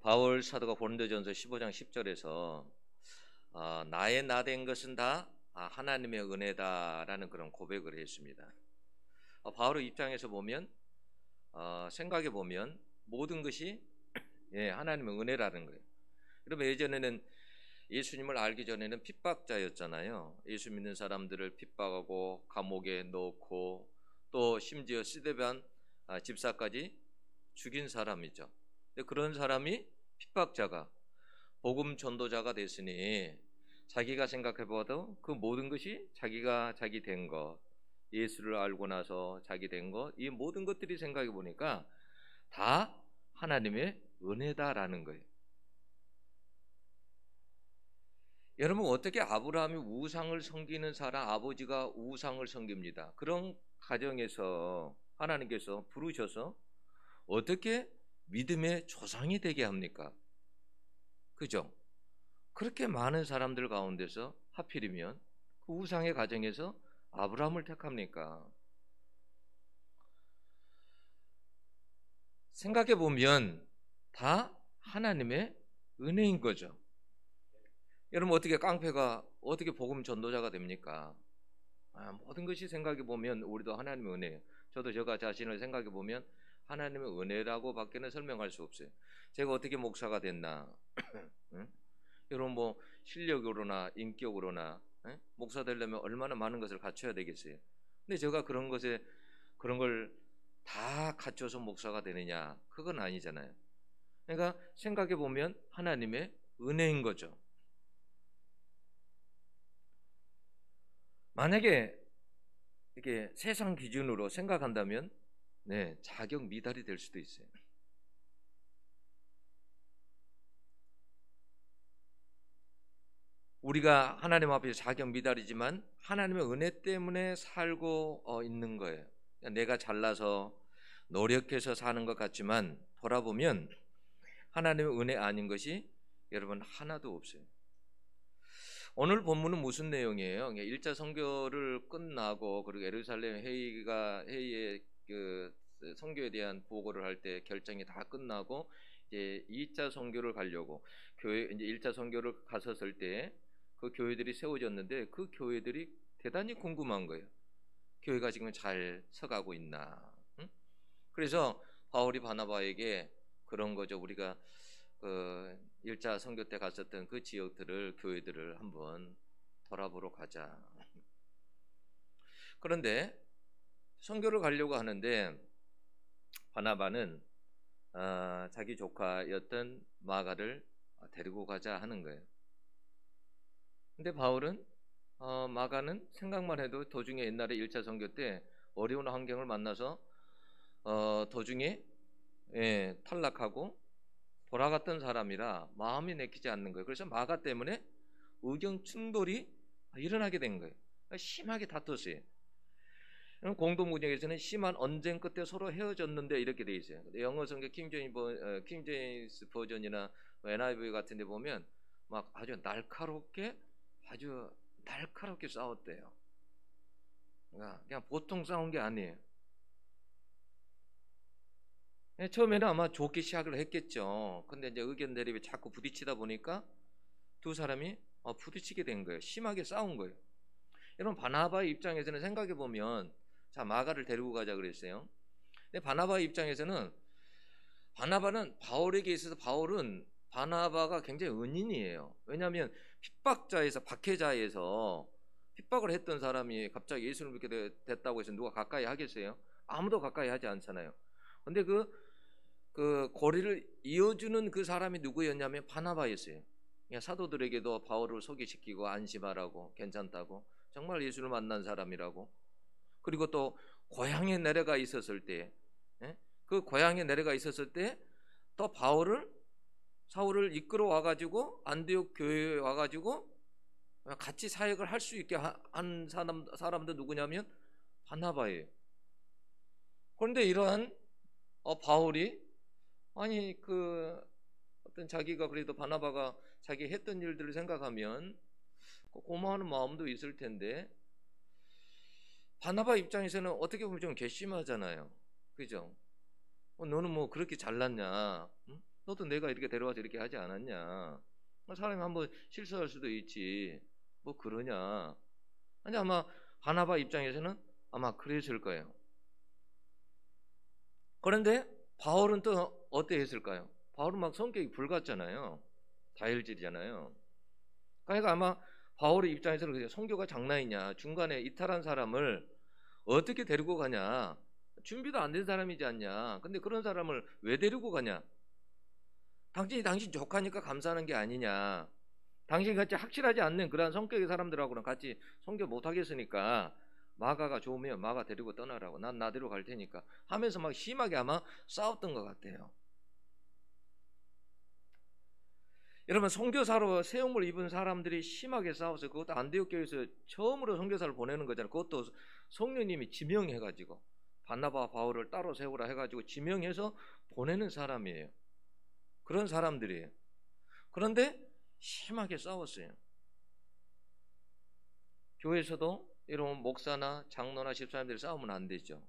바울 사도가 고린도전서 15장 10절에서 나의 나 된 것은 다 하나님의 은혜다라는 그런 고백을 했습니다. 바울의 입장에서 보면 생각해 보면 모든 것이 하나님의 은혜라는 거예요. 그러면 예전에는 예수님을 알기 전에는 핍박자였잖아요. 예수 믿는 사람들을 핍박하고 감옥에 넣고 또 심지어 스데반 집사까지 죽인 사람이죠. 그런 사람이 핍박자가 복음 전도자가 됐으니 자기가 생각해봐도 그 모든 것이 자기가 자기 된 것, 예수를 알고 나서 자기 된 것, 이 모든 것들이 생각해 보니까 다 하나님의 은혜다라는 거예요. 여러분, 어떻게 아브라함이 우상을 섬기는 사람, 아버지가 우상을 섬깁니다. 그런 가정에서 하나님께서 부르셔서 어떻게 믿음의 조상이 되게 합니까? 그죠? 그렇게 많은 사람들 가운데서 하필이면 그 우상의 가정에서 아브라함을 택합니까? 생각해 보면 다 하나님의 은혜인 거죠. 여러분, 어떻게 깡패가 어떻게 복음 전도자가 됩니까? 모든 것이 생각해 보면 우리도 하나님의 은혜예요. 저도 제가 자신을 생각해 보면 하나님의 은혜라고 밖에는 설명할 수 없어요. 제가 어떻게 목사가 됐나? 응? 여러분, 뭐 실력으로나 인격으로나 목사 되려면 얼마나 많은 것을 갖춰야 되겠어요. 근데 제가 그런 걸 다 갖춰서 목사가 되느냐? 그건 아니잖아요. 그러니까 생각해 보면 하나님의 은혜인 거죠. 만약에 이게 세상 기준으로 생각한다면 자격 미달이 될 수도 있어요. 우리가 하나님 앞에 자격 미달이지만 하나님의 은혜 때문에 살고 있는 거예요. 내가 잘나서 노력해서 사는 것 같지만 돌아보면 하나님의 은혜 아닌 것이 여러분 하나도 없어요. 오늘 본문은 무슨 내용이에요? 1차 선교를 끝나고 그리고 예루살렘 회의의 그 선교에 대한 보고를 할 때 결정이 다 끝나고 이제 2차 선교를 가려고 교회 이제 1차 선교를 갔었을 때 그 교회들이 세워졌는데 그 교회들이 대단히 궁금한 거예요. 교회가 지금 잘 서가고 있나? 응? 그래서 바울이 바나바에게 그런 거죠. 우리가 그 1차 선교 때 갔었던 그 지역들을 교회들을 한번 돌아보러 가자. 그런데 선교를 가려고 하는데 바나바는 자기 조카였던 마가를 데리고 가자 하는 거예요. 근데 바울은 마가는 생각만 해도 도중에 옛날에 1차 선교 때 어려운 환경을 만나서 도중에 탈락하고 돌아갔던 사람이라 마음이 내키지 않는 거예요. 그래서 마가 때문에 의견 충돌이 일어나게 된 거예요. 심하게 다퉜어요. 공동문역에서는 심한 언쟁 끝에 서로 헤어졌는데 이렇게 돼 있어요. 영어 성경 킹제임스 버전이나 NIV 같은 데 보면 막 아주 날카롭게 싸웠대요. 그냥 보통 싸운 게 아니에요. 처음에는 아마 좋게 시작을 했겠죠. 근데 이제 의견 대립이 자꾸 부딪히다 보니까 두 사람이 부딪히게 된 거예요. 심하게 싸운 거예요. 여러분, 바나바의 입장에서는 생각해 보면 자, 마가를 데리고 가자 그랬어요. 근데 바나바의 입장에서는 바나바는 바울에게 있어서 바울은 바나바가 굉장히 은인이에요. 왜냐하면 핍박자에서 박해자에서 핍박을 했던 사람이 갑자기 예수를 믿게 됐다고 해서 누가 가까이 하겠어요? 아무도 가까이 하지 않잖아요. 근데 그 고리를 이어주는 그 사람이 누구였냐면 바나바였어요. 그냥 사도들에게도 바울을 소개시키고 안심하라고, 괜찮다고, 정말 예수를 만난 사람이라고. 그리고 또 고향에 내려가 있었을 때, 그 고향에 내려가 있었을 때 또 사울을 이끌어 와가지고 안디옥 교회에 와가지고 같이 사역을 할 수 있게 한 사람도 누구냐면 바나바예요. 그런데 이러한 바울이 아니 어떤 자기가 그래도 바나바가 자기 했던 일들을 생각하면 고마워하는 마음도 있을 텐데 바나바 입장에서는 어떻게 보면 좀 괘씸하잖아요. 그죠? 너는 뭐 그렇게 잘났냐? 응? 너도 내가 이렇게 데려와서 이렇게 하지 않았냐? 사람이 한번 실수할 수도 있지. 뭐 그러냐? 아니 아마 바나바 입장에서는 아마 그랬을 거예요. 그런데 바울은 또 어때 했을까요? 바울은 막 성격이 불같잖아요. 다혈질이잖아요. 그러니까 아마 바울의 입장에서는 그냥 성교가 장난이냐? 중간에 이탈한 사람을 어떻게 데리고 가냐? 준비도 안 된 사람이지 않냐? 근데 그런 사람을 왜 데리고 가냐? 당신 족하니까 감사하는 게 아니냐? 당신같이 확실하지 않는 그러한 성격의 사람들하고는 같이 성교 못 하겠으니까 마가가 좋으면 마가 데리고 떠나라고, 난 나대로 갈 테니까 하면서 막 심하게 아마 싸웠던 것 같아요. 여러분, 선교사로 세움을 입은 사람들이 심하게 싸워서 그것도 안디옥 교회에서 처음으로 선교사를 보내는 거잖아요. 그것도 성령님이 지명해가지고 바나바 바울을 따로 세우라 해가지고 지명해서 보내는 사람이에요. 그런 사람들이에요. 그런데 심하게 싸웠어요. 교회에서도 이런 목사나 장로나 집사님들이 싸우면 안 되죠.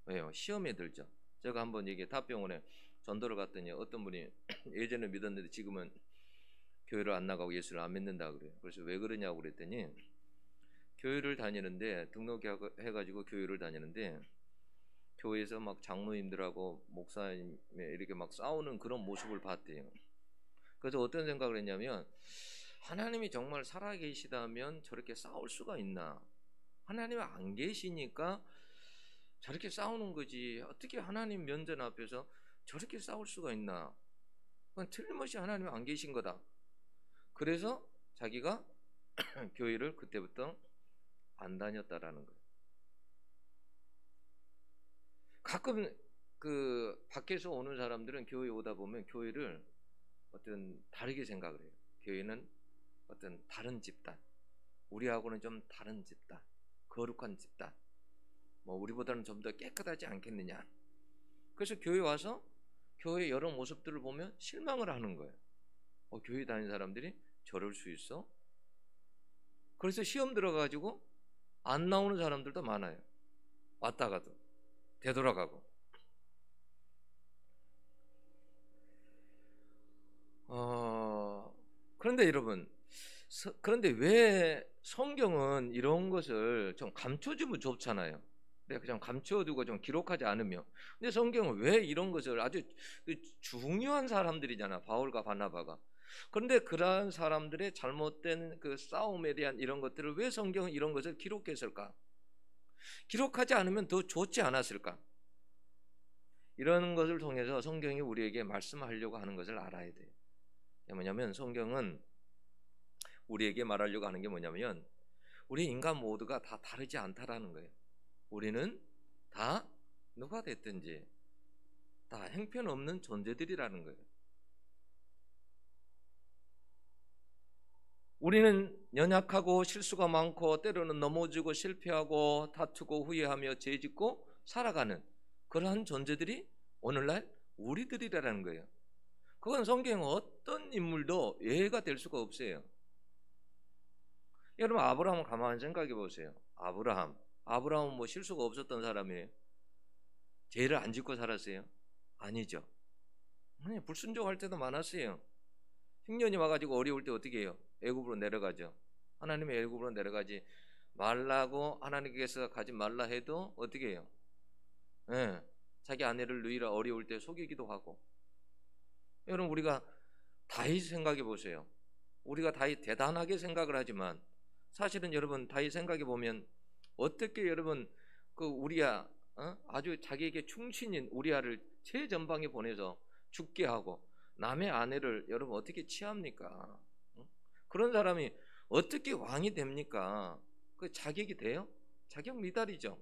왜요? 시험에 들죠. 제가 한번 이게 답병원에 전도를 갔더니 어떤 분이 예전에 믿었는데 지금은 교회를 안 나가고 예수를 안 믿는다 그래요. 그래서 왜 그러냐고 그랬더니 교회를 다니는데 등록해가지고 교회를 다니는데 교회에서 막 장로님들하고 목사님 이렇게 막 싸우는 그런 모습을 봤대요. 그래서 어떤 생각을 했냐면 하나님이 정말 살아계시다면 저렇게 싸울 수가 있나? 하나님이 안 계시니까 저렇게 싸우는 거지. 어떻게 하나님 면전 앞에서 저렇게 싸울 수가 있나? 그건 틀림없이 하나님이 안 계신 거다. 그래서 자기가 교회를 그때부터 안 다녔다라는 거예요. 가끔 그 밖에서 오는 사람들은 교회 오다 보면 교회를 어떤 다르게 생각을 해요. 교회는 어떤 다른 집단, 우리하고는 좀 다른 집단, 거룩한 집단, 뭐 우리보다는 좀 더 깨끗하지 않겠느냐. 그래서 교회 와서 교회 여러 모습들을 보면 실망을 하는 거예요. 교회 다니는 사람들이 저럴 수 있어? 그래서 시험 들어가지고 안 나오는 사람들도 많아요. 왔다가도 되돌아가고. 그런데 여러분, 그런데 왜 성경은 이런 것을 좀 감춰주면 좋잖아요. 내가 그냥 감춰두고 좀 기록하지 않으면. 근데 성경은 왜 이런 것을 아주 중요한 사람들이잖아, 바울과 바나바가. 그런데 그러한 사람들의 잘못된 그 싸움에 대한 이런 것들을 왜 성경은 이런 것을 기록했을까? 기록하지 않으면 더 좋지 않았을까? 이런 것을 통해서 성경이 우리에게 말씀하려고 하는 것을 알아야 돼요. 뭐냐면 성경은 우리에게 말하려고 하는 게 뭐냐면 우리 인간 모두가 다 다르지 않다라는 거예요. 우리는 다 누가 됐든지 다 형편없는 존재들이라는 거예요. 우리는 연약하고 실수가 많고 때로는 넘어지고 실패하고 다투고 후회하며 죄짓고 살아가는 그러한 존재들이 오늘날 우리들이라는 거예요. 그건 성경 어떤 인물도 예외가 될 수가 없어요. 여러분, 아브라함을 가만히 생각해 보세요. 아브라함은 뭐 실수가 없었던 사람이에요? 죄를 안 짓고 살았어요? 아니죠. 아니, 불순종할 때도 많았어요. 흉년이 와가지고 어려울 때 어떻게 해요? 애굽으로 내려가죠. 하나님이 애굽으로 내려가지 말라고 하나님께서 가지 말라 해도 어떻게 해요? 자기 아내를 누이라 어려울 때 속이기도 하고. 여러분, 우리가 다윗 생각해 보세요. 우리가 다윗 대단하게 생각을 하지만 사실은 여러분 다윗 생각해 보면 어떻게 여러분 그 우리야 아주 자기에게 충신인 우리야를 최전방에 보내서 죽게 하고 남의 아내를 여러분 어떻게 취합니까? 그런 사람이 어떻게 왕이 됩니까? 그 자격이 돼요? 자격 미달이죠.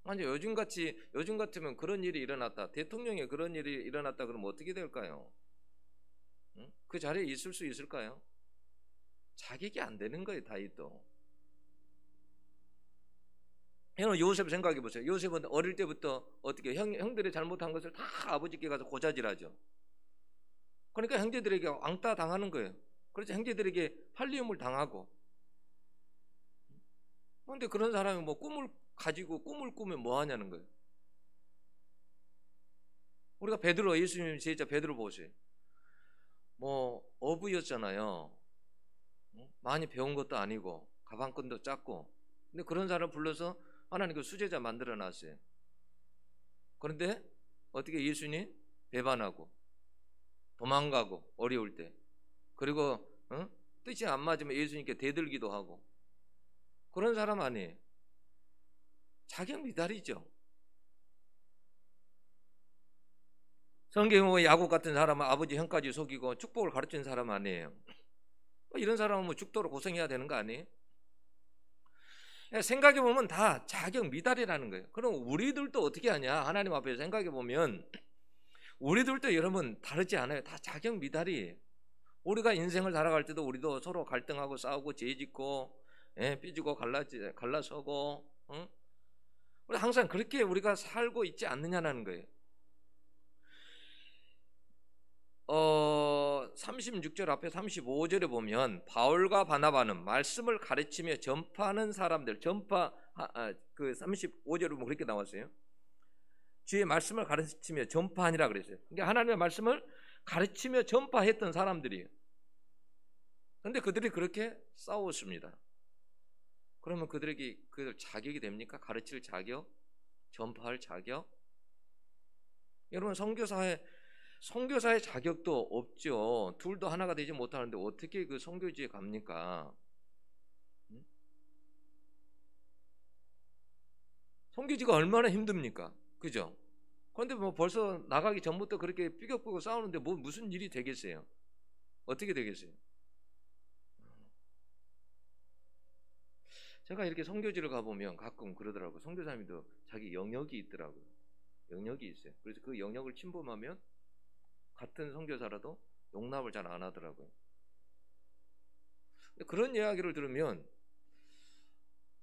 아니 요즘 같으면 그런 일이 일어났다. 대통령에 그런 일이 일어났다 그러면 어떻게 될까요? 그 자리에 있을 수 있을까요? 자격이 안 되는 거예요, 다윗도. 여러분 요셉 생각해 보세요. 요셉은 어릴 때부터 어떻게 형들이 잘못한 것을 다 아버지께 가서 고자질하죠. 그러니까 형제들에게 왕따 당하는 거예요. 그래서 형제들에게 팔리움을 당하고. 그런데 그런 사람이 뭐 꿈을 가지고 꿈을 꾸면 뭐 하냐는 거예요. 우리가 베드로, 예수님 제자 베드로 보세요. 뭐 어부였잖아요. 많이 배운 것도 아니고 가방끈도 작고. 근데 그런 사람 불러서 하나님 그 수제자 만들어 놨어요. 그런데 어떻게 예수님 배반하고 도망가고 어려울 때, 그리고 뜻이 안 맞으면 예수님께 대들기도 하고, 그런 사람 아니에요. 자격 미달이죠. 성경에 뭐 야곱 같은 사람은 아버지 형까지 속이고 축복을 가르치는 사람 아니에요. 이런 사람은 뭐 죽도록 고생해야 되는 거 아니에요? 생각해 보면 다 자격 미달이라는 거예요. 그럼 우리들도 어떻게 하냐? 하나님 앞에 생각해 보면 우리들도 여러분 다르지 않아요. 다 자격 미달이에요. 우리가 인생을 살아갈 때도 우리도 서로 갈등하고 싸우고 죄짓고 삐지고 갈라서고, 우리 항상 그렇게 우리가 살고 있지 않느냐는 거예요. 36절 앞에 35절에 보면 바울과 바나바는 말씀을 가르치며 전파하는 사람들, 그 35절에 보면 그렇게 나왔어요. 주의 말씀을 가르치며 전파하니라 그랬어요. 그러니까 하나님의 말씀을 가르치며 전파했던 사람들이에요. 그런데 그들이 그렇게 싸웠습니다. 그러면 그들에게 그 자격이 됩니까? 가르칠 자격? 전파할 자격? 여러분, 선교사의 자격도 없죠. 둘도 하나가 되지 못하는데 어떻게 그 선교지에 갑니까? 선교지가 얼마나 힘듭니까? 그죠? 그런데 뭐 벌써 나가기 전부터 그렇게 삐걱삐걱 싸우는데 뭐 무슨 일이 되겠어요? 어떻게 되겠어요? 제가 이렇게 선교지를 가보면 가끔 그러더라고요. 선교사님도 자기 영역이 있더라고요. 영역이 있어요. 그래서 그 영역을 침범하면 같은 선교사라도 용납을 잘 안 하더라고요. 그런 이야기를 들으면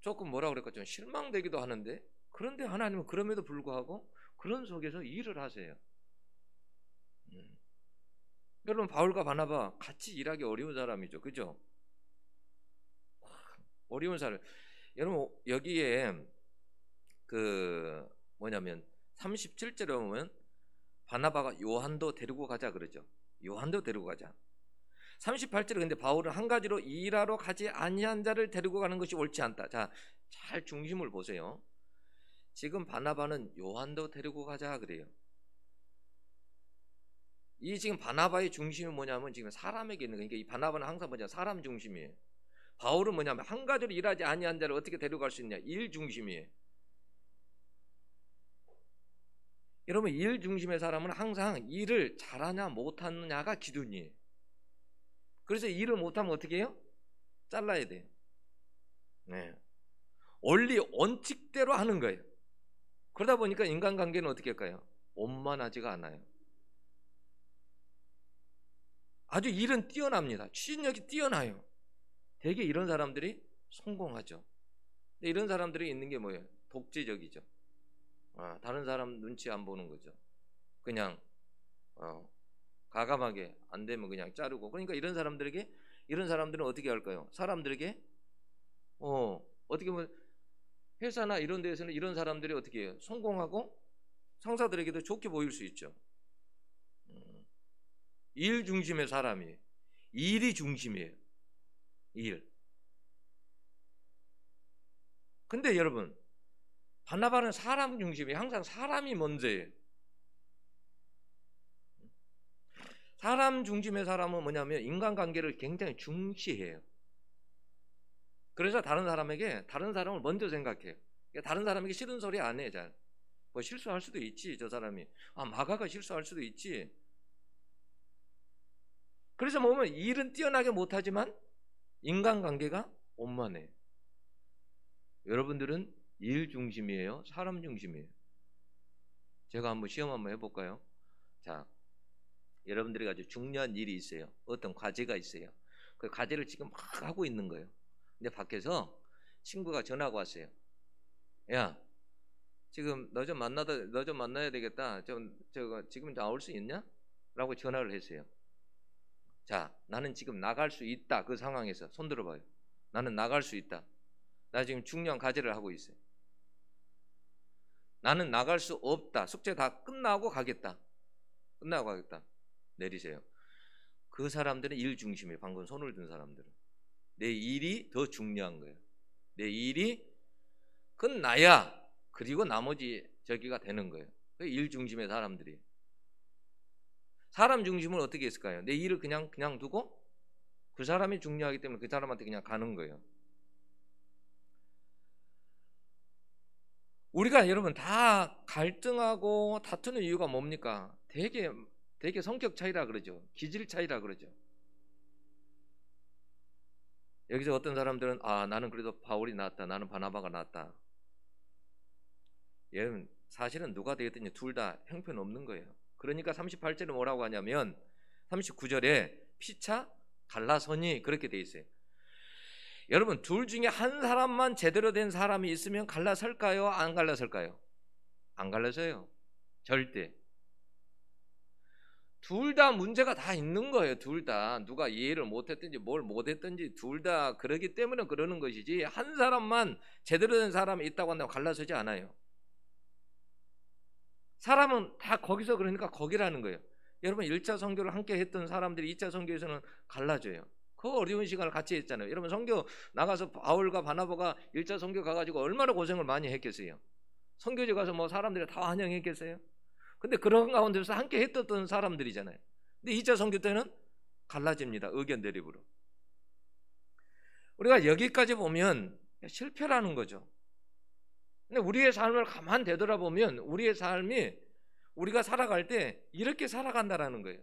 조금 뭐라 그럴까, 좀 실망되기도 하는데, 그런데 하나님은 그럼에도 불구하고 그런 속에서 일을 하세요. 여러분, 바울과 바나바 같이 일하기 어려운 사람이죠. 그죠? 어려운 사람. 여러분, 여기에 그 뭐냐면 37절에 보면 바나바가 요한도 데리고 가자 그러죠. 요한도 데리고 가자. 38절에 근데 바울은 한 가지로 일하러 가지 아니한 자를 데리고 가는 것이 옳지 않다. 자, 잘 중심을 보세요. 지금 바나바는 요한도 데리고 가자 그래요. 이 지금 바나바의 중심이 뭐냐면 지금 사람에게 있는 거예요. 그러니까 이 바나바는 항상 뭐냐, 사람 중심이에요. 바울은 뭐냐면 한 가지로 일하지 아니한 자를 어떻게 데려갈 수 있냐, 일 중심이에요. 여러분, 일 중심의 사람은 항상 일을 잘하냐 못하느냐가 기준이에요. 그래서 일을 못하면 어떻게 해요? 잘라야 돼요. 네. 원리 원칙대로 하는 거예요. 그러다 보니까 인간관계는 어떻게 할까요? 원만하지가 않아요. 아주 일은 뛰어납니다. 추진력이 뛰어나요. 되게 이런 사람들이 성공하죠. 근데 이런 사람들이 있는 게 뭐예요? 독재적이죠. 다른 사람 눈치 안 보는 거죠. 그냥 가감하게 안 되면 그냥 자르고. 그러니까 이런 사람들은 어떻게 할까요? 사람들에게 어떻게 보면 회사나 이런 데에서는 이런 사람들이 어떻게 해요? 성공하고 상사들에게도 좋게 보일 수 있죠. 일 중심의 사람이에요. 일이 중심이에요. 일. 근데 여러분, 바나바는 사람 중심이에요. 항상 사람이 먼저예요. 사람 중심의 사람은 뭐냐면 인간관계를 굉장히 중시해요. 그래서 다른 사람을 먼저 생각해요. 다른 사람에게 싫은 소리 안 해. 잘. 뭐 실수할 수도 있지, 저 사람이. 마가가 실수할 수도 있지. 그래서 보면 일은 뛰어나게 못하지만 인간관계가 원만해요. 여러분들은 일 중심이에요? 사람 중심이에요? 제가 한번 시험 한번 해볼까요? 자, 여러분들이 아주 중요한 일이 있어요. 어떤 과제가 있어요. 그 과제를 지금 막 하고 있는 거예요. 근데 밖에서 친구가 전화가 왔어요. 야, 지금 너 좀 만나야 되겠다. 지금 나올 수 있냐? 라고 전화를 했어요. 자, 나는 지금 나갈 수 있다. 그 상황에서 손 들어봐요. 나는 나갈 수 있다. 나 지금 중요한 과제를 하고 있어요. 나는 나갈 수 없다. 숙제 다 끝나고 가겠다. 내리세요. 그 사람들은 일 중심이에요. 방금 손을 든 사람들은 내 일이 더 중요한 거예요. 내 일이 그건 나야. 그리고 나머지 저기가 되는 거예요. 그 일 중심의 사람들이. 사람 중심은 어떻게 했을까요? 내 일을 그냥 두고 그 사람이 중요하기 때문에 그 사람한테 그냥 가는 거예요. 우리가 여러분 다 갈등하고 다투는 이유가 뭡니까? 되게 성격 차이라 그러죠. 기질 차이라 그러죠. 여기서 어떤 사람들은 나는 그래도 바울이 낫다. 나는 바나바가 낫다. 여러분 사실은 누가 되었든지 둘 다 형편없는 거예요. 그러니까 38절에 뭐라고 하냐면 39절에 피차 갈라서니 그렇게 돼 있어요. 여러분 둘 중에 한 사람만 제대로 된 사람이 있으면 갈라설까요? 안 갈라설까요? 안 갈라서요. 절대. 둘 다 문제가 다 있는 거예요. 둘 다 누가 이해를 못했든지 뭘 못했든지 둘 다 그러기 때문에 그러는 것이지 한 사람만 제대로 된 사람이 있다고 한다고 갈라서지 않아요. 사람은 다 거기서 그러니까 거기라는 거예요. 여러분 1차 선교를 함께 했던 사람들이 2차 선교에서는 갈라져요. 그 어려운 시간을 같이 했잖아요. 여러분 선교 나가서 바울과 바나바가 1차 선교 가가지고 얼마나 고생을 많이 했겠어요. 선교지 가서 뭐 사람들이 다 환영했겠어요. 근데 그런 가운데서 함께 했던 사람들이잖아요. 근데 2차 선교 때는 갈라집니다. 의견 대립으로. 우리가 여기까지 보면 실패라는 거죠. 근데 우리의 삶을 가만 되돌아보면 우리의 삶이 우리가 살아갈 때 이렇게 살아간다라는 거예요.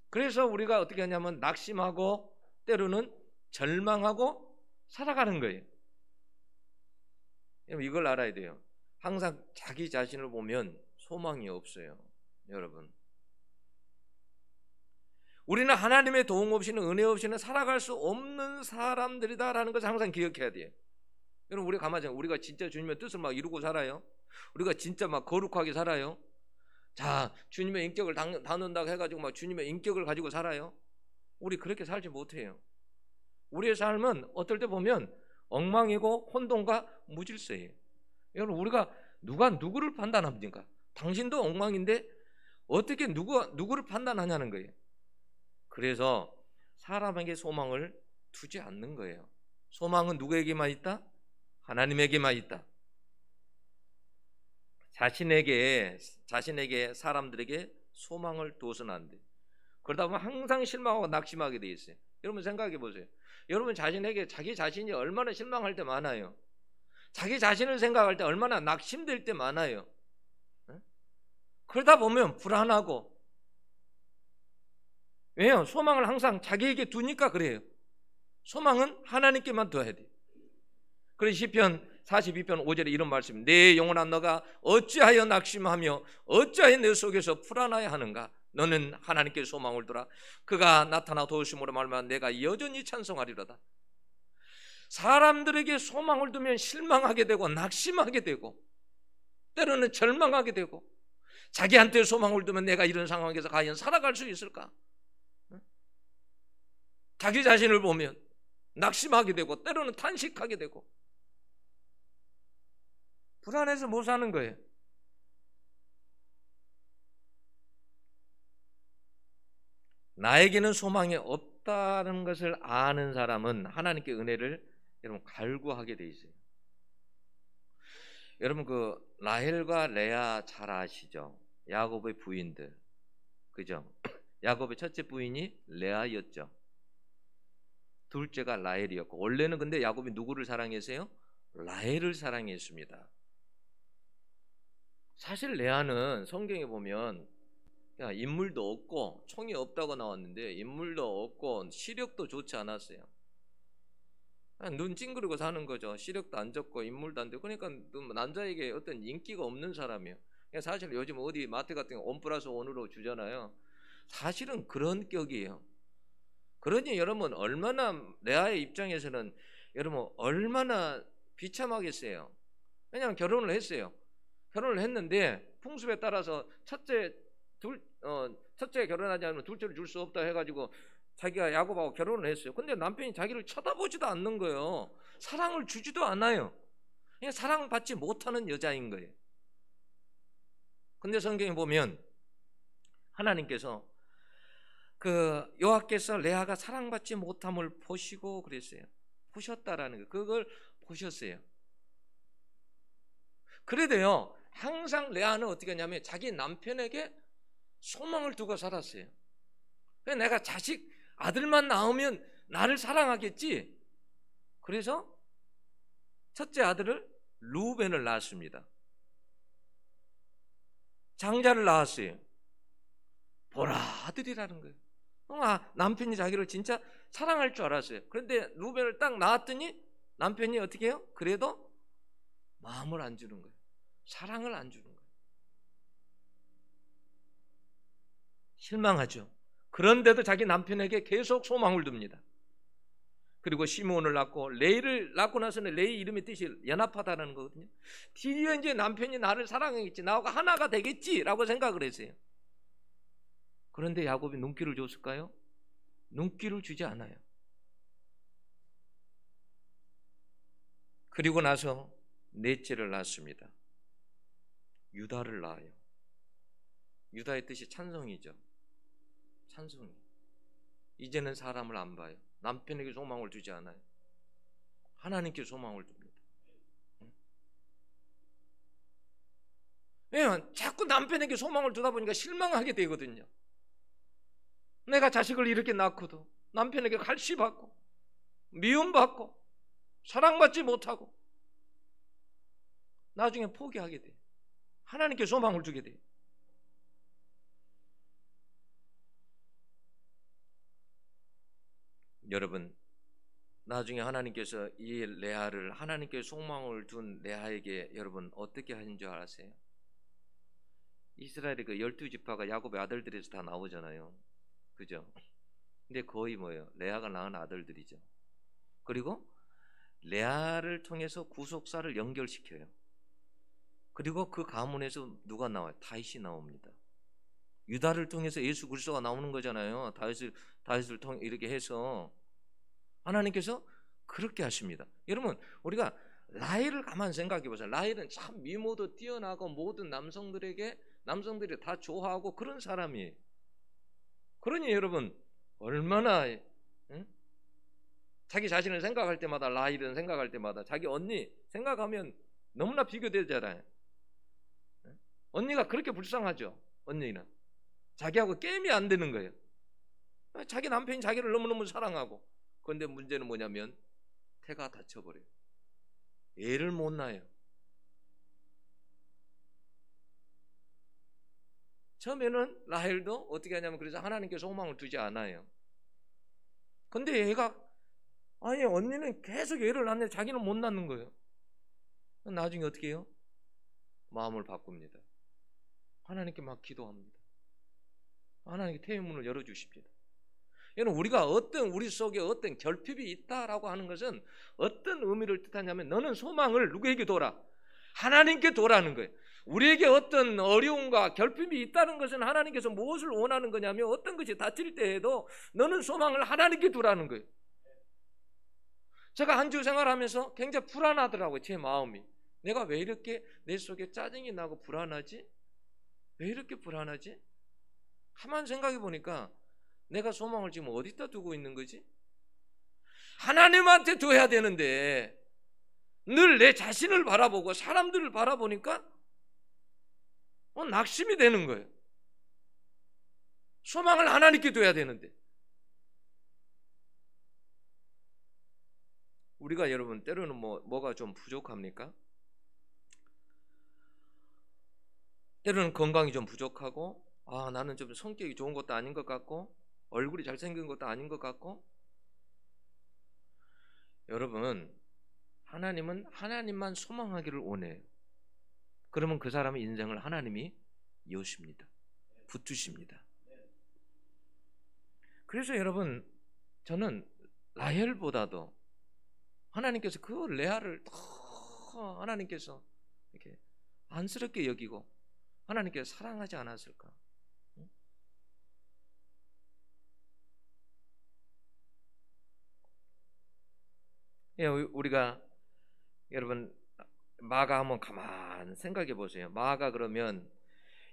그래서 우리가 어떻게 하냐면 낙심하고 때로는 절망하고 살아가는 거예요. 이걸 알아야 돼요. 항상 자기 자신을 보면 소망이 없어요. 여러분 우리는 하나님의 도움 없이는 은혜 없이는 살아갈 수 없는 사람들이다라는 것을 항상 기억해야 돼요. 여러분 우리 가만히 우리가 진짜 주님의 뜻을 막 이루고 살아요? 우리가 진짜 막 거룩하게 살아요? 자 주님의 인격을 담는다고 해가지고 막 주님의 인격을 가지고 살아요? 우리 그렇게 살지 못해요. 우리의 삶은 어떨 때 보면 엉망이고 혼돈과 무질서예요. 여러분 우리가 누가 누구를 판단합니까? 당신도 엉망인데 어떻게 누구를 판단하냐는 거예요. 그래서 사람에게 소망을 두지 않는 거예요. 소망은 누구에게만 있다? 하나님에게만 있다. 자신에게 사람들에게 소망을 두어서는 안 돼. 그러다 보면 항상 실망하고 낙심하게 돼 있어요. 여러분 생각해 보세요. 여러분 자기 자신이 얼마나 실망할 때 많아요. 자기 자신을 생각할 때 얼마나 낙심될 때 많아요. 그러다 보면 불안하고. 왜요? 소망을 항상 자기에게 두니까 그래요. 소망은 하나님께만 둬야 돼. 그래서 시편 42편 5절에 이런 말씀, 내 영혼아 너가 어찌하여 낙심하며 어찌하여 내 속에서 불안하여 하는가? 너는 하나님께 소망을 두라. 그가 나타나 도우심으로 말미암아 내가 여전히 찬송하리로다. 사람들에게 소망을 두면 실망하게 되고 낙심하게 되고 때로는 절망하게 되고, 자기한테 소망을 두면 내가 이런 상황에서 과연 살아갈 수 있을까? 자기 자신을 보면 낙심하게 되고 때로는 탄식하게 되고 불안해서 못 사는 거예요. 나에게는 소망이 없다는 것을 아는 사람은 하나님께 은혜를 여러분 갈구하게 돼 있어요. 여러분 그 라헬과 레아 잘 아시죠? 야곱의 부인들, 그죠? 야곱의 첫째 부인이 레아였죠. 둘째가 라헬이었고, 원래는 근데 야곱이 누구를 사랑했어요? 라헬을 사랑했습니다. 사실 레아는 성경에 보면 인물도 없고 총이 없다고 나왔는데 인물도 없고 시력도 좋지 않았어요. 눈 찡그리고 사는 거죠. 시력도 안 좋고 인물도 안 되고, 그러니까 남자에게 어떤 인기가 없는 사람이에요. 사실 요즘 어디 마트 같은 거 1+1으로 주잖아요. 사실은 그런 격이에요. 그러니 여러분 얼마나 레아의 입장에서는 여러분 얼마나 비참하겠어요. 왜냐하면 결혼을 했어요. 결혼을 했는데 풍습에 따라서 첫째 결혼하지 않으면 둘째를 줄 수 없다 해가지고 자기가 야곱하고 결혼을 했어요. 근데 남편이 자기를 쳐다보지도 않는 거예요. 사랑을 주지도 않아요. 그냥 사랑받지 못하는 여자인 거예요. 근데 성경에 보면 하나님께서 그 여호와께서 레아가 사랑받지 못함을 보시고 그랬어요. 보셨다라는 거, 그걸 보셨어요. 그래도요, 항상 레아는 어떻게 하냐면 자기 남편에게 소망을 두고 살았어요. 내가 자식 아들만 낳으면 나를 사랑하겠지. 그래서 첫째 아들을 루벤을 낳았습니다. 장자를 낳았어요. 보라 아들이라는 거예요. 남편이 자기를 진짜 사랑할 줄 알았어요. 그런데 루벤을 딱 낳았더니 남편이 어떻게 해요? 그래도 마음을 안 주는 거예요. 사랑을 안 주는 거예요. 실망하죠. 그런데도 자기 남편에게 계속 소망을 둡니다. 그리고 시므온을 낳고 레이를 낳고 나서는 레이 이름의 뜻이 연합하다는 거거든요. 드디어 이제 남편이 나를 사랑하겠지, 나하고 하나가 되겠지라고 생각을 했어요. 그런데 야곱이 눈길을 줬을까요? 눈길을 주지 않아요. 그리고 나서 넷째를 낳습니다. 유다를 낳아요. 유다의 뜻이 찬송이죠. 찬송이. 이제는 사람을 안 봐요. 남편에게 소망을 주지 않아요. 하나님께 소망을 줍니다. 왜냐하면 자꾸 남편에게 소망을 두다 보니까 실망하게 되거든요. 내가 자식을 이렇게 낳고도 남편에게 갈시받고 미움받고 사랑받지 못하고 나중에 포기하게 돼요. 하나님께 소망을 주게 돼요. 여러분, 나중에 하나님께서 이 레아를, 하나님께 소망을 둔 레아에게 여러분 어떻게 하신 줄 아세요? 이스라엘의 그 12지파가 야곱의 아들들에서 다 나오잖아요. 그죠? 근데 거의 뭐예요? 레아가 낳은 아들들이죠. 그리고 레아를 통해서 구속사를 연결시켜요. 그리고 그 가문에서 누가 나와요? 다윗이 나옵니다. 유다를 통해서 예수 그리스도가 나오는 거잖아요. 다윗을 통해 이렇게 해서 하나님께서 그렇게 하십니다. 여러분, 우리가 라헬을 가만 생각해 보세요. 라헬은 참 미모도 뛰어나고 모든 남성들이 다 좋아하고 그런 사람이에요. 그러니 여러분, 얼마나 자기 자신을 생각할 때마다, 라헬은 생각할 때마다 자기 언니 생각하면 너무나 비교되잖아요. 언니가 그렇게 불쌍하죠. 언니는 자기하고 게임이 안 되는 거예요. 자기 남편이 자기를 너무너무 사랑하고, 그런데 문제는 뭐냐면 태가 다쳐버려요. 애를 못 낳아요. 처음에는 라헬도 어떻게 하냐면 그래서 하나님께 소망을 두지 않아요. 근데 얘가 아니 언니는 계속 애를 낳는데 자기는 못 낳는 거예요. 나중에 어떻게 해요? 마음을 바꿉니다. 하나님께 막 기도합니다. 하나님께 태의 문을 열어주십니다. 여러분, 우리가 우리 속에 어떤 결핍이 있다라고 하는 것은 어떤 의미를 뜻하냐면 너는 소망을 누구에게 둬라? 하나님께 둬라는 거예요. 우리에게 어떤 어려움과 결핍이 있다는 것은 하나님께서 무엇을 원하는 거냐면 어떤 것이 다칠 때에도 너는 소망을 하나님께 두라는 거예요. 제가 한 주 생활하면서 굉장히 불안하더라고요. 제 마음이. 내가 왜 이렇게 내 속에 짜증이 나고 불안하지? 왜 이렇게 불안하지? 가만 생각해 보니까 내가 소망을 지금 어디다 두고 있는 거지? 하나님한테 둬야 되는데 늘 내 자신을 바라보고 사람들을 바라보니까 낙심이 되는 거예요. 소망을 하나님께 둬야 되는데. 우리가 여러분 때로는 뭐가 좀 부족합니까? 때로는 건강이 좀 부족하고 나는 좀 성격이 좋은 것도 아닌 것 같고 얼굴이 잘생긴 것도 아닌 것 같고. 여러분, 하나님은 하나님만 소망하기를 원해요. 그러면 그 사람의 인생을 하나님이 여십니다. 붙드십니다. 그래서 여러분, 저는 라헬보다도 하나님께서 그 레아를 더 하나님께서 이렇게 안쓰럽게 여기고 하나님께서 사랑하지 않았을까? 우리가 여러분 마가 한번 가만 생각해 보세요. 마가 그러면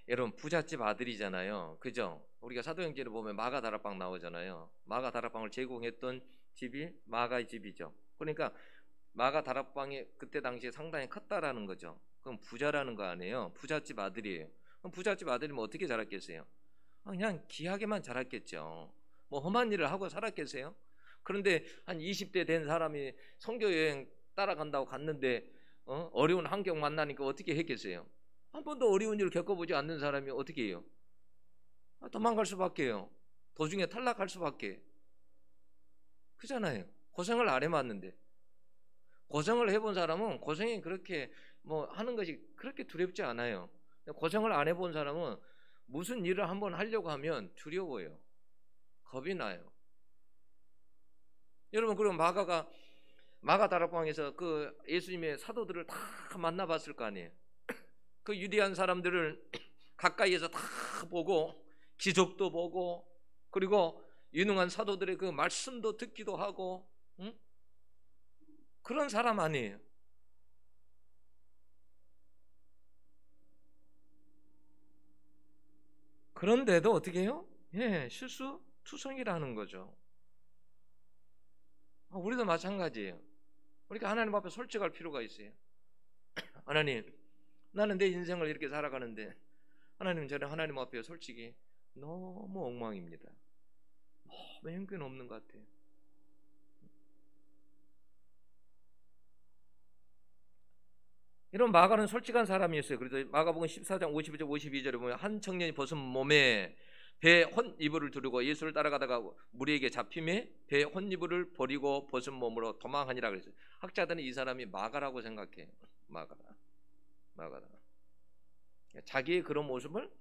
여러분 부잣집 아들이잖아요. 그죠? 우리가 사도행전을 보면 마가 다락방 나오잖아요. 마가 다락방을 제공했던 집이 마가의 집이죠. 그러니까 마가 다락방이 그때 당시에 상당히 컸다라는 거죠. 그럼 부자라는 거 아니에요. 부잣집 아들이에요. 그럼 부잣집 아들이면 어떻게 자랐겠어요? 그냥 귀하게만 자랐겠죠. 뭐 험한 일을 하고 살았겠어요? 그런데 한 20대 된 사람이 선교 여행 따라간다고 갔는데 어려운 환경 만나니까 어떻게 했겠어요? 한 번도 어려운 일을 겪어보지 않는 사람이 어떻게 해요? 도망갈 수밖에요. 도중에 탈락할 수밖에. 그잖아요. 고생을 안 해봤는데. 고생을 해본 사람은 고생이 그렇게 뭐 하는 것이 그렇게 두렵지 않아요. 고생을 안 해본 사람은 무슨 일을 한번 하려고 하면 두려워요. 겁이 나요. 여러분, 그럼 마가 다락방에서 그 예수님의 사도들을 다 만나봤을 거 아니에요. 그 유대한 사람들을 가까이에서 다 보고 기적도 보고 그리고 유능한 사도들의 그 말씀도 듣기도 하고 그런 사람 아니에요. 그런데도 어떻게 해요? 실수투성이라는 거죠. 우리도 마찬가지예요. 우리가 하나님 앞에 솔직할 필요가 있어요. 하나님, 나는 내 인생을 이렇게 살아가는데 하나님, 저는 하나님 앞에 솔직히 너무 엉망입니다. 너무 형편없는 것 같아요. 이런 마가는 솔직한 사람이었어요. 그래서 마가복음 14장 51절 52절에 보면 한 청년이 벗은 몸에 배 혼이불을 두르고 예수를 따라가다가 무리에게 잡힘에 배 혼이불을 버리고 벗은 몸으로 도망하니라 그랬어요. 학자들은 이 사람이 마가라고 생각해요. 마가라. 자기의 그런 모습을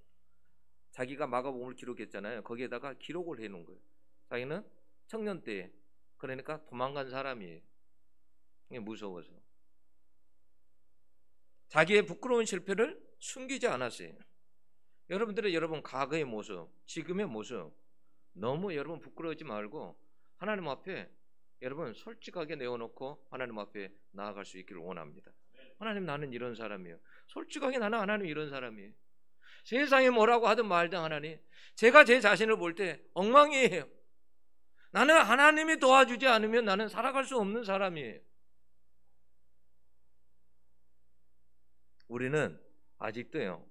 자기가 마가복음을 기록했잖아요. 거기에다가 기록을 해놓은 거예요. 자기는 청년 때 그러니까 도망간 사람이에요. 무서워서. 자기의 부끄러운 실패를 숨기지 않았어요. 여러분 과거의 모습, 지금의 모습 너무 여러분 부끄러워하지 말고 하나님 앞에 여러분 솔직하게 내어놓고 하나님 앞에 나아갈 수 있기를 원합니다. 하나님, 나는 이런 사람이에요. 솔직하게 나는 하나님 이런 사람이에요. 세상에 뭐라고 하든 말든 하나님, 제가 제 자신을 볼 때 엉망이에요. 나는 하나님이 도와주지 않으면 나는 살아갈 수 없는 사람이에요. 우리는 아직도요,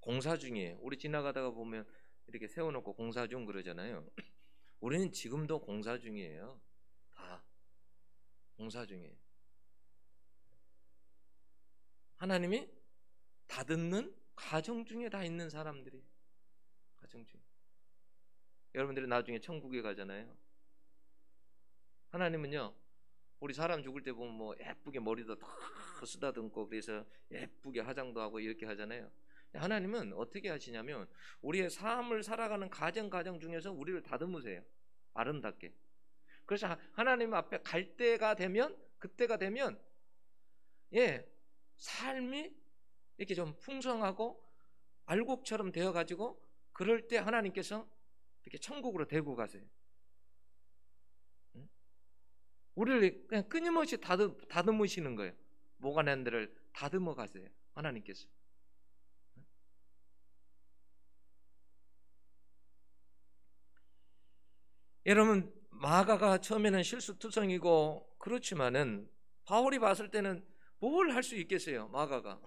공사 중이에요. 우리 지나가다가 보면 이렇게 세워놓고 공사 중 그러잖아요. 우리는 지금도 공사 중이에요. 다 공사 중이에요. 하나님이 다듬는 과정 중에 다 있는 사람들이 과정 중에. 여러분들이 나중에 천국에 가잖아요. 하나님은요, 우리 사람 죽을 때 보면 뭐 예쁘게 머리도 다 쓰다듬고 그래서 예쁘게 화장도 하고 이렇게 하잖아요. 하나님은 어떻게 하시냐면 우리의 삶을 살아가는 과정 중에서 우리를 다듬으세요. 아름답게. 그래서 하나님 앞에 갈 때가 되면, 그때가 되면 삶이 이렇게 좀 풍성하고 알곡처럼 되어가지고 그럴 때 하나님께서 이렇게 천국으로 데리고 가세요. 우리를 그냥 끊임없이 다듬으시는 거예요. 모가낸 데를 다듬어 가세요. 하나님께서. 여러분, 마가가 처음에는 실수투성이고 그렇지만은 바울이 봤을 때는 뭘 할 수 있겠어요, 마가가.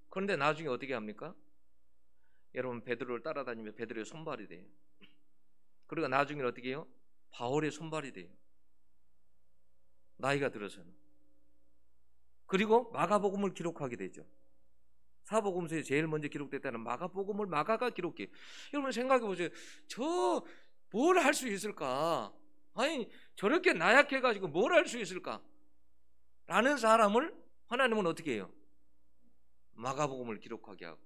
그런데 나중에 어떻게 합니까? 여러분, 베드로를 따라다니면 베드로의 손발이 돼요. 그리고 나중에 어떻게 해요? 바울의 손발이 돼요. 나이가 들어서는. 그리고 마가복음을 기록하게 되죠. 사복음서에 제일 먼저 기록됐다는 마가복음을 마가가 기록해. 여러분 생각해 보세요. 저 뭘 할 수 있을까? 아니, 저렇게 나약해가지고 뭘 할 수 있을까? 라는 사람을 하나님은 어떻게 해요? 마가복음을 기록하게 하고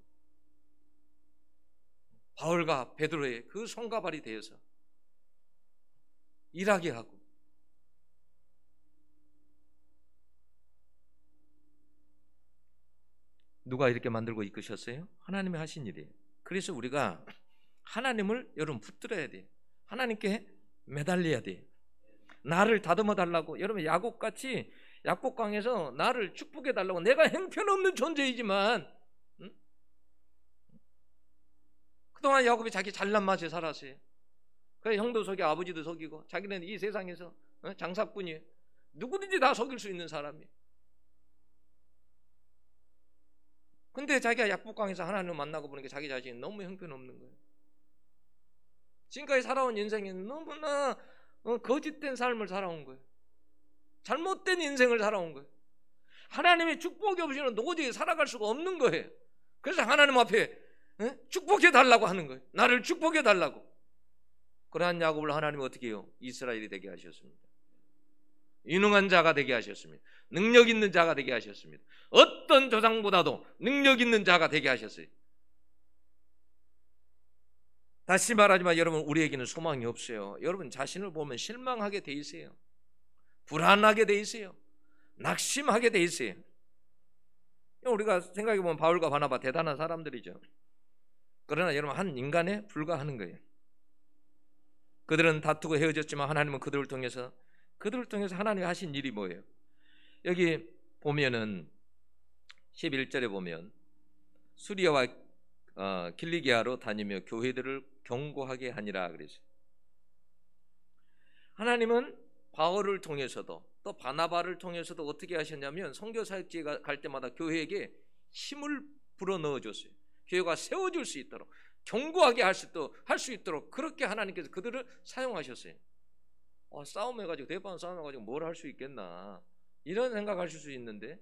바울과 베드로의 그 손과 발이 되어서 일하게 하고. 누가 이렇게 만들고 이끄셨어요? 하나님이 하신 일이에요. 그래서 우리가 하나님을 여러분 붙들어야 돼요. 하나님께 매달려야 돼요. 나를 다듬어 달라고. 여러분, 야곱같이 야곱강에서 나를 축복해 달라고. 내가 형편없는 존재이지만 그동안 야곱이 자기 잘난 맛에 살았어요. 그래 형도 속이고 아버지도 속이고 자기는 이 세상에서 장사꾼이에요. 누구든지 다 속일 수 있는 사람이에요. 근데 자기가 약복강에서 하나님을 만나고 보니까 자기 자신이 너무 형편없는 거예요. 지금까지 살아온 인생이 너무나 거짓된 삶을 살아온 거예요. 잘못된 인생을 살아온 거예요. 하나님의 축복이 없이는 도저히 살아갈 수가 없는 거예요. 그래서 하나님 앞에 축복해 달라고 하는 거예요. 나를 축복해 달라고. 그러한 야곱을 하나님이 어떻게 해요? 이스라엘이 되게 하셨습니다. 유능한 자가 되게 하셨습니다. 능력 있는 자가 되게 하셨습니다. 어떤 조상보다도 능력 있는 자가 되게 하셨어요. 다시 말하지만 여러분, 우리에게는 소망이 없어요. 여러분 자신을 보면 실망하게 돼 있어요. 불안하게 돼 있어요. 낙심하게 돼 있어요. 우리가 생각해 보면 바울과 바나바 대단한 사람들이죠. 그러나 여러분, 한 인간에 불과하는 거예요. 그들은 다투고 헤어졌지만 하나님은 그들을 통해서 하나님이 하신 일이 뭐예요? 여기 보면은 11절에 보면 수리아와 길리기아로 다니며 교회들을 경고하게 하니라 그랬어요. 하나님은 바울을 통해서도 또 바나바를 통해서도 어떻게 하셨냐면 선교사역지에 갈 때마다 교회에게 힘을 불어넣어 줬어요. 교회가 세워질 수 있도록, 견고하게 할 수 있도록 그렇게 하나님께서 그들을 사용하셨어요. 싸움해가지고 대판 싸움해가지고 뭘 할 수 있겠나 이런 생각하실 수 있는데,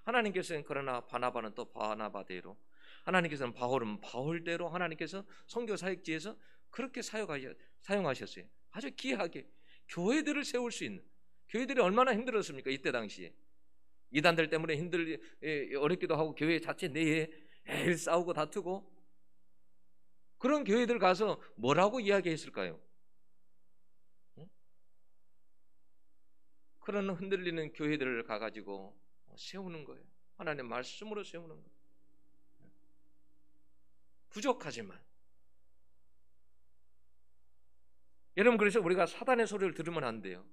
하나님께서는 그러나 바나바는 또 바나바대로, 하나님께서는 바울은 바울대로 하나님께서 선교사역지에서 그렇게 사용하셨어요. 아주 귀하게 교회들을 세울 수 있는. 교회들이 얼마나 힘들었습니까? 이때 당시에 이단들 때문에 어렵기도 하고 교회 자체 내에 매일 싸우고 다투고, 그런 교회들 가서 뭐라고 이야기했을까요? 그런 흔들리는 교회들을 가가지고 세우는 거예요. 하나님의 말씀으로 세우는 거예요. 부족하지만 여러분, 그래서 우리가 사단의 소리를 들으면 안 돼요.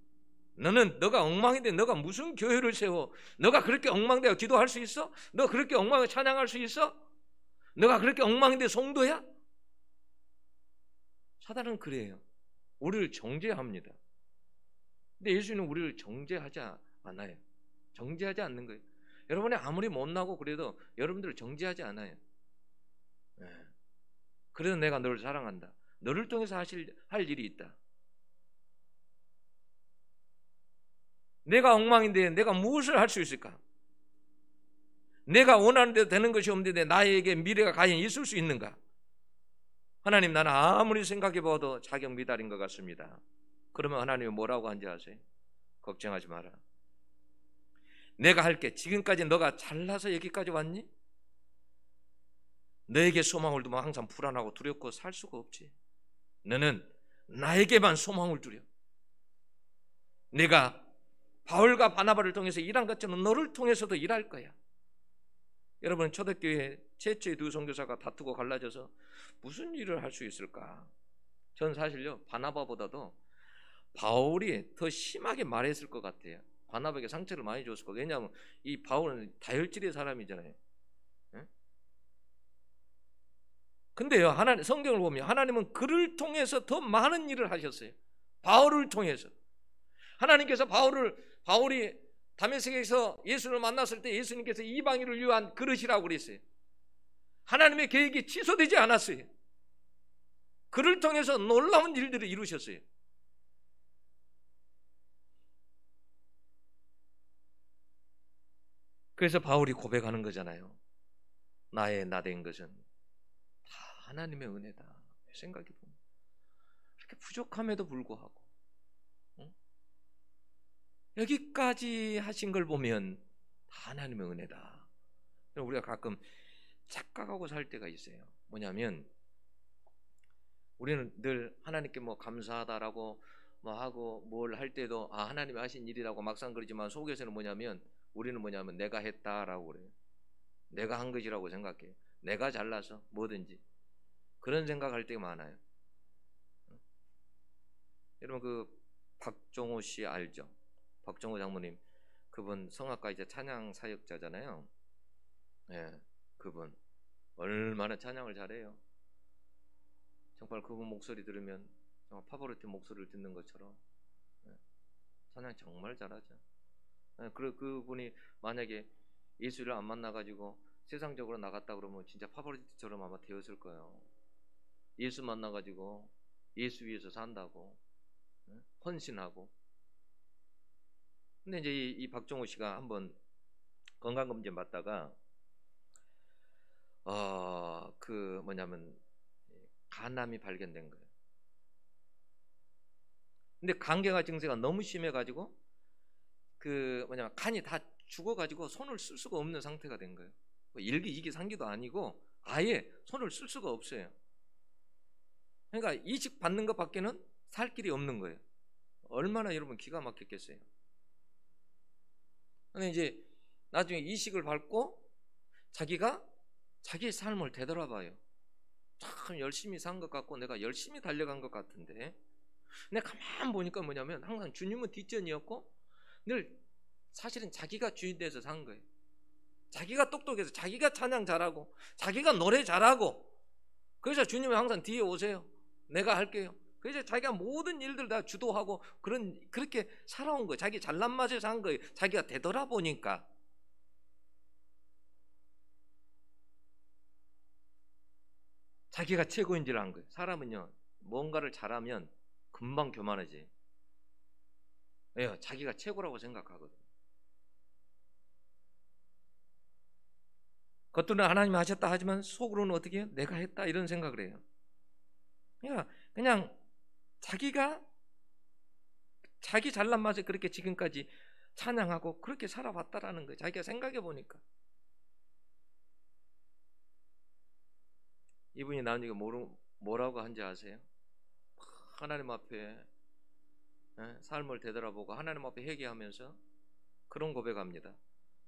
너가 엉망인데 너가 무슨 교회를 세워? 너가 그렇게 엉망되어 기도할 수 있어? 너 그렇게 엉망에 찬양할 수 있어? 너가 그렇게 엉망인데 성도야? 사단은 그래요. 우리를 정죄합니다. 근데 예수님은 우리를 정죄하지 않아요. 정죄하지 않는 거예요. 여러분이 아무리 못나고 그래도 여러분들을 정죄하지 않아요. 그래서 내가 너를 사랑한다. 너를 통해서 할 일이 있다. 내가 엉망인데 내가 무엇을 할 수 있을까? 내가 원하는 대로 되는 것이 없는데 나에게 미래가 과연 있을 수 있는가? 하나님, 나는 아무리 생각해 봐도 자격 미달인 것 같습니다. 그러면 하나님이 뭐라고 한지 아세요? 걱정하지 마라. 내가 할게. 지금까지 너가 잘나서 여기까지 왔니? 너에게 소망을 두면 항상 불안하고 두렵고 살 수가 없지. 너는 나에게만 소망을 두려. 내가 바울과 바나바를 통해서 일한 것처럼 너를 통해서도 일할 거야. 여러분, 초대교회 최초의 두 선교사가 다투고 갈라져서 무슨 일을 할 수 있을까? 전 사실요, 바나바보다도 바울이 더 심하게 말했을 것 같아요. 바나바에게 상처를 많이 줬을 거예요. 왜냐하면 이 바울은 다혈질의 사람이잖아요. 근데요, 성경을 보면 하나님은 그를 통해서 더 많은 일을 하셨어요. 바울을 통해서. 하나님께서 바울이 다메섹에서 예수를 만났을 때 예수님께서 이방인을 위한 그릇이라고 그랬어요. 하나님의 계획이 취소되지 않았어요. 그를 통해서 놀라운 일들을 이루셨어요. 그래서 바울이 고백하는 거잖아요. 나의 나된 것은 다 하나님의 은혜다. 생각해 보면 이렇게 부족함에도 불구하고 여기까지 하신 걸 보면 다 하나님의 은혜다. 우리가 가끔 착각하고 살 때가 있어요. 뭐냐면 우리는 늘 하나님께 감사하다라고 하고 뭘 할 때도 하나님이 하신 일이라고 막상 그러지만 속에서는 우리는 내가 했다라고 그래요. 내가 한 것이라고 생각해요. 내가 잘나서 뭐든지 그런 생각할 때가 많아요. 여러분, 그 박종호 씨 알죠? 박종호 장모님, 그분 성악가 이제 찬양 사역자잖아요. 그분 얼마나 찬양을 잘해요. 정말 그분 목소리 들으면 파보르티 목소리를 듣는 것처럼 찬양 정말 잘하죠. 그분이 만약에 예수를 안 만나가지고 세상적으로 나갔다 그러면 진짜 파보르티처럼 아마 되었을 거예요. 예수 만나가지고 예수 위해서 산다고 헌신하고. 근데 이제 이 박종호 씨가 한번 건강검진 받다가 간암이 발견된 거예요. 근데 간경화 증세가 너무 심해가지고 간이 다 죽어가지고 손을 쓸 수가 없는 상태가 된 거예요. 1기, 2기, 3기도 아니고 아예 손을 쓸 수가 없어요. 그러니까 이식 받는 것 밖에는 살 길이 없는 거예요. 얼마나 여러분 기가 막혔겠어요. 근데 이제 나중에 이식을 받고 자기가 자기의 삶을 되돌아봐요. 참 열심히 산 것 같고 내가 열심히 달려간 것 같은데, 근데 가만 보니까 뭐냐면 항상 주님은 뒷전이었고 늘 사실은 자기가 주인 돼서 산 거예요. 자기가 똑똑해서 자기가 찬양 잘하고 자기가 노래 잘하고, 그래서 주님은 항상 뒤에 오세요. 내가 할게요. 그래서 자기가 모든 일들 다 주도하고 그렇게 살아온 거예요. 자기 잘난 맛에 산 거예요. 자기가 되돌아보니까. 자기가 최고인 줄 안 거예요. 사람은요, 뭔가를 잘하면 금방 교만하지. 왜요? 자기가 최고라고 생각하거든요. 겉으로는 하나님이 하셨다 하지만 속으로는 어떻게 해요? 내가 했다 이런 생각을 해요. 그냥 자기가 자기 잘난 맛에 그렇게 지금까지 찬양하고 그렇게 살아왔다라는 거예요. 자기가 생각해 보니까. 이분이 나중에 뭐라고 한지 아세요? 하나님 앞에 삶을 되돌아보고 하나님 앞에 회개하면서 그런 고백합니다.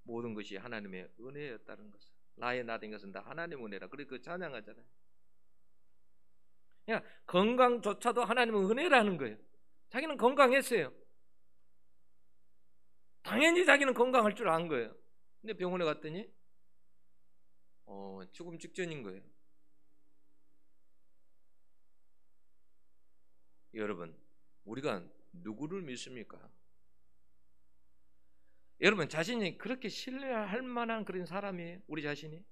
모든 것이 하나님의 은혜였다는 것을. 나의 나된 것은 다 하나님의 은혜라. 그리고 그 찬양하잖아요. 그냥 건강조차도 하나님의 은혜라는 거예요. 자기는 건강했어요. 당연히 자기는 건강할 줄 안 거예요. 근데 병원에 갔더니 죽음 직전인 거예요. 여러분, 우리가 누구를 믿습니까? 여러분, 자신이 그렇게 신뢰할 만한 그런 사람이에요? 우리 자신이?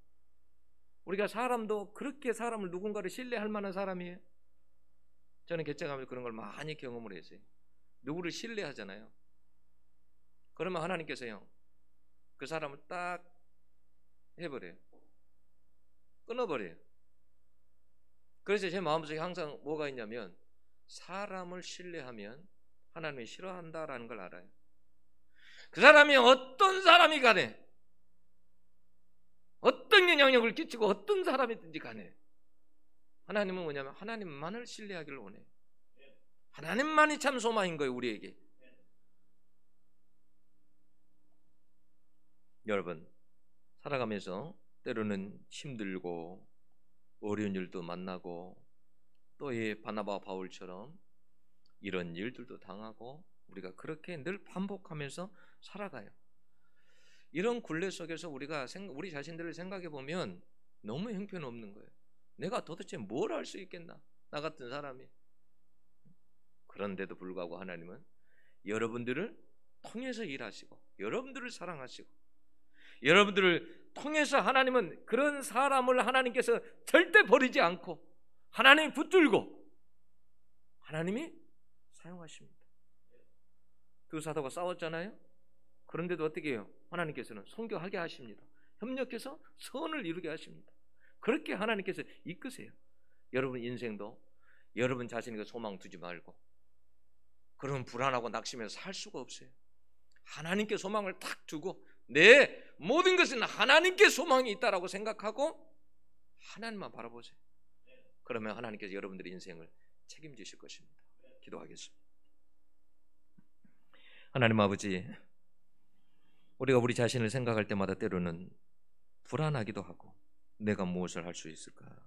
우리가 사람도 그렇게 누군가를 신뢰할 만한 사람이에요? 저는 개척하면서 그런 걸 많이 경험을 했어요. 누구를 신뢰하잖아요. 그러면 하나님께서요, 그 사람을 딱 해버려요. 끊어버려요. 그래서 제 마음속에 항상 뭐가 있냐면, 사람을 신뢰하면 하나님이 싫어한다라는 걸 알아요. 그 사람이 어떤 사람이 간에, 어떤 영향력을 끼치고 어떤 사람이든지 간에 하나님은 뭐냐면 하나님만을 신뢰하기를 원해요. 하나님만이 참 소망인 거예요, 우리에게. 여러분, 살아가면서 때로는 힘들고 어려운 일도 만나고 또 이 바나바와 바울처럼 이런 일들도 당하고 우리가 그렇게 늘 반복하면서 살아가요. 이런 굴레 속에서 우리 자신들을 생각해 보면 너무 형편없는 거예요. 내가 도대체 뭘 할 수 있겠나? 나 같은 사람이. 그런데도 불구하고 하나님은 여러분들을 통해서 일하시고 여러분들을 사랑하시고 여러분들을 통해서 하나님은 그런 사람을 하나님께서 절대 버리지 않고 하나님이 붙들고 하나님이 사용하십니다. 두 사도가 싸웠잖아요. 그런데도 어떻게 해요? 하나님께서는 성교하게 하십니다. 협력해서 선을 이루게 하십니다. 그렇게 하나님께서 이끄세요. 여러분 인생도 여러분 자신에게 소망 두지 말고, 그러면 불안하고 낙심해서 살 수가 없어요. 하나님께 소망을 탁 두고 내 모든 것은 하나님께 소망이 있다라고 생각하고 하나님만 바라보세요. 그러면 하나님께서 여러분들의 인생을 책임지실 것입니다. 기도하겠습니다. 하나님 아버지, 우리가 우리 자신을 생각할 때마다 때로는 불안하기도 하고 내가 무엇을 할 수 있을까?